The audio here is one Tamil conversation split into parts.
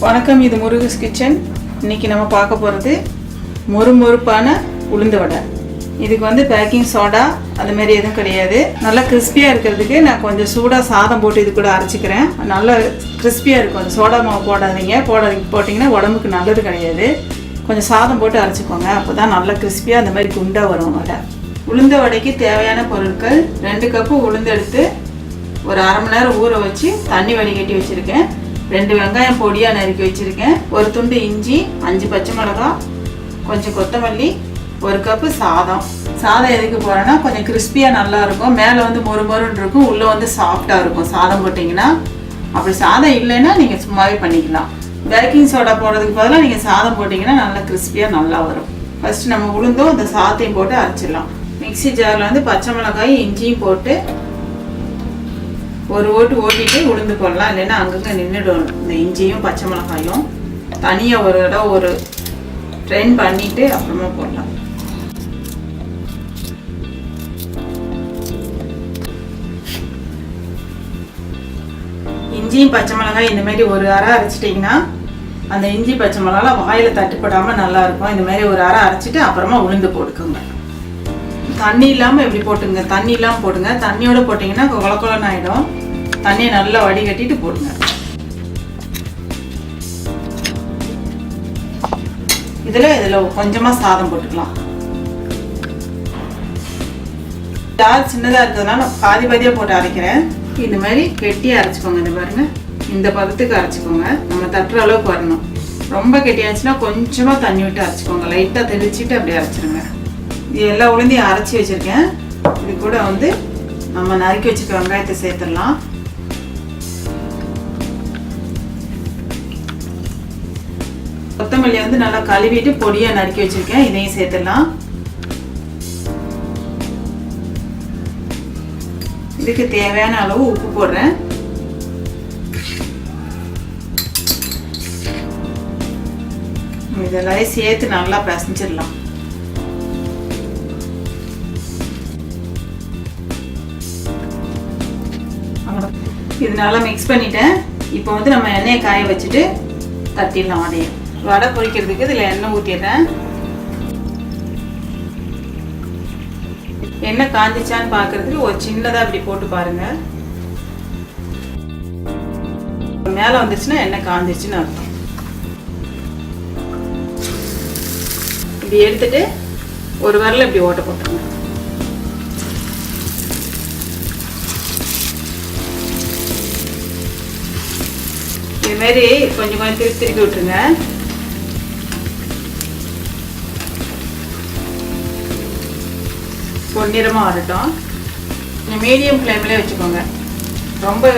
வணக்கம், இது முருகஸ் கிச்சன். இன்னைக்கு நம்ம பார்க்க போகிறது மொறுமொறுப்பான உளுந்து வடை. இதுக்கு வந்து பேக்கிங் சோடா அது மாதிரி எதுவும் கிடையாது. நல்லா கிறிஸ்பியாக இருக்கிறதுக்கு நான் கொஞ்சம் சூடாக சாதம் போட்டு இது கூட அரைச்சிக்கிறேன். நல்லா கிறிஸ்பியாக இருக்கும். அந்த சோடா மாவு போட்டிங்கன்னா உடம்புக்கு நல்லது கிடையாது. கொஞ்சம் சாதம் போட்டு அரைச்சிக்கோங்க, அப்போ தான் நல்லா கிறிஸ்பியாக அந்த மாதிரி குண்டாக வரும் வடை. உளுந்த வடைக்கு தேவையான பொருட்கள்: 2 கப்பு உளுந்து எடுத்து ஒரு அரை மணி நேரம் ஊற வச்சு தண்ணி வடிகட்டி வச்சுருக்கேன். 2 வெங்காயம் பொடியாக நறுக்கி வச்சுருக்கேன். ஒரு துண்டு இஞ்சி, 5 பச்சை மிளகாய், கொஞ்சம் கொத்தமல்லி, 1 கப்பு சாதம். சாதம் எதுக்கு போகிறேன்னா கொஞ்சம் கிறிஸ்பியாக நல்லாயிருக்கும். மேலே வந்து மொறுமொறுன்னு இருக்கும், உள்ளே வந்து சாஃப்டாக இருக்கும் சாதம் போட்டிங்கன்னா. அப்படி சாதம் இல்லைன்னா நீங்கள் சும்மாவே பண்ணிக்கலாம். பேக்கிங் சோடா போடுறதுக்கு பதிலாக நீங்கள் சாதம் போட்டிங்கன்னா நல்லா கிறிஸ்பியாக நல்லா வரும். ஃபஸ்ட்டு நம்ம உளுந்தும் அந்த சாதத்தையும் போட்டு அரைச்சிடலாம். மிக்சி ஜாரில் வந்து பச்சை மிளகாய் இஞ்சியும் போட்டு ஒரு ஓட்டிட்டு உளுந்து போடலாம், இல்லைன்னா அங்கங்கே நின்றுடும். இந்த இஞ்சியும் பச்சை மிளகாயும் தனியாக ஒரு இடம் ஒரு ட்ரெயின் பண்ணிவிட்டு அப்புறமா போடலாம். இஞ்சியும் பச்சை மிளகாய் இந்த மாதிரி ஒரு அரை அரைச்சிட்டிங்கன்னா அந்த இஞ்சி பச்சை மிளகாய் வாயில் தட்டுப்படாமல் நல்லாயிருக்கும். இந்த மாதிரி ஒரு அரை அரைச்சிட்டு அப்புறமா உளுந்து போட்டுக்கோங்க. தண்ணி இல்லாமல் எப்படி போட்டுங்க, தண்ணி இல்லாமல் போடுங்க. தண்ணியோடு போட்டிங்கன்னா கொலன்னு ஆகிடும். தண்ணியை நல்லா வடிகட்டிட்டு போடுங்க. இதில் கொஞ்சமாக சாதம் போட்டுக்கலாம். ஜார் சின்னதாக இருக்கிறதுனால பாதியாக போட்டு அரைக்கிறேன். இந்த மாதிரி கெட்டியாக அரைச்சிக்கோங்க. இந்த பாருங்க, இந்த பதத்துக்கு அரைச்சிக்கோங்க. நம்ம தட்டுற அளவுக்கு வரணும். ரொம்ப கெட்டியாச்சுன்னா கொஞ்சமாக தண்ணி விட்டு அரைச்சிக்கோங்க. லைட்டாக தெளிச்சிட்டு அப்படியே அரைச்சிருங்க. இது எல்லா உளுந்தையும் அரைச்சி வச்சுருக்கேன். இது கூட வந்து நம்ம நறுக்கி வச்சுருக்க வெங்காயத்தை சேர்த்துடலாம். கொத்தமல்லியை வந்து நல்லா கழுவிட்டு பொடியாக நறுக்கி வச்சுருக்கேன். இதையும் சேர்த்துடலாம். இதுக்கு தேவையான அளவு உப்பு போடுறேன். இதெல்லாம் சேர்த்து நல்லா பிசைஞ்சிடலாம். இது நல்லா மிக்ஸ் பண்ணிட்டேன். இப்போ வந்து நம்ம எண்ணெயை காய வச்சுட்டு தட்டிடலாம். வடை பொரிக்கிறதுக்கு இதில் எண்ணெய் ஊற்றிடுறேன். எண்ணெய் காஞ்சிச்சான்னு பார்க்கறதுக்கு ஒரு சின்னதாக இப்படி போட்டு பாருங்க. மேலே வந்துச்சுன்னா எண்ணெய் காஞ்சிச்சுன்னு அர்த்தம். இப்படி எடுத்துட்டு ஒரு விரல இப்படி ஓட்ட போட்டுருங்க. இதுமாரி கொஞ்சம் கொஞ்சம் திருப்பி விட்டுருங்க. பொன்னிறமாக வரட்டும். கொஞ்சம் மீடியம் ஃப்ளேம்லேயே வச்சுக்கோங்க. ரொம்ப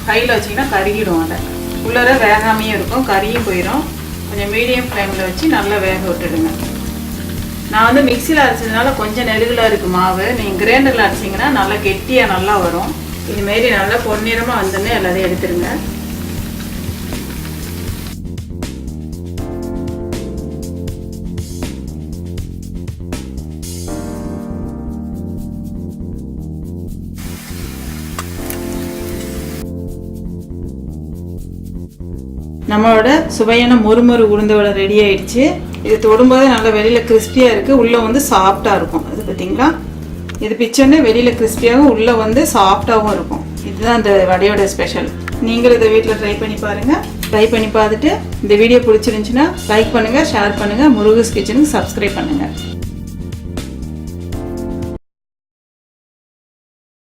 கையில் வச்சிங்கன்னா கருகிடும். அதை உள்ளர வேகாமையும் இருக்கும், கறியும் போயிடும். கொஞ்சம் மீடியம் ஃப்ளேமில் வச்சு நல்லா வேக விட்டுடுங்க. நான் வந்து மிக்சியில் அரைச்சதுனால கொஞ்சம் நெருகலாக இருக்குது மாவு. நீங்கள் கிரைண்டரில் அரைச்சிங்கன்னா நல்லா கெட்டியாக நல்லா வரும். இதுமாரி நல்லா பொன்னிறமாக வந்தோடனே எல்லாத்தையும் எடுத்துருங்க. நம்மளோட சுவையான மொறுமொறு உளுந்து வடை ரெடி ஆயிடுச்சு. இது தொடும்போது நல்லா வெளியில் கிறிஸ்பியாக இருக்குது, உள்ளே வந்து சாஃப்டாக இருக்கும். அது பார்த்தீங்களா, இது பிச்சோன்னே வெளியில் கிறிஸ்பியாகவும் உள்ளே வந்து சாஃப்டாகவும் இருக்கும். இதுதான் இந்த வடையோட ஸ்பெஷல். நீங்களும் இதை வீட்டில் ட்ரை பண்ணி பாருங்கள். ட்ரை பண்ணி பார்த்துட்டு இந்த வீடியோ பிடிச்சிருந்துச்சுன்னா லைக் பண்ணுங்கள், ஷேர் பண்ணுங்கள். முருகஸ் கிச்சனுக்கு சப்ஸ்கிரைப் பண்ணுங்கள்.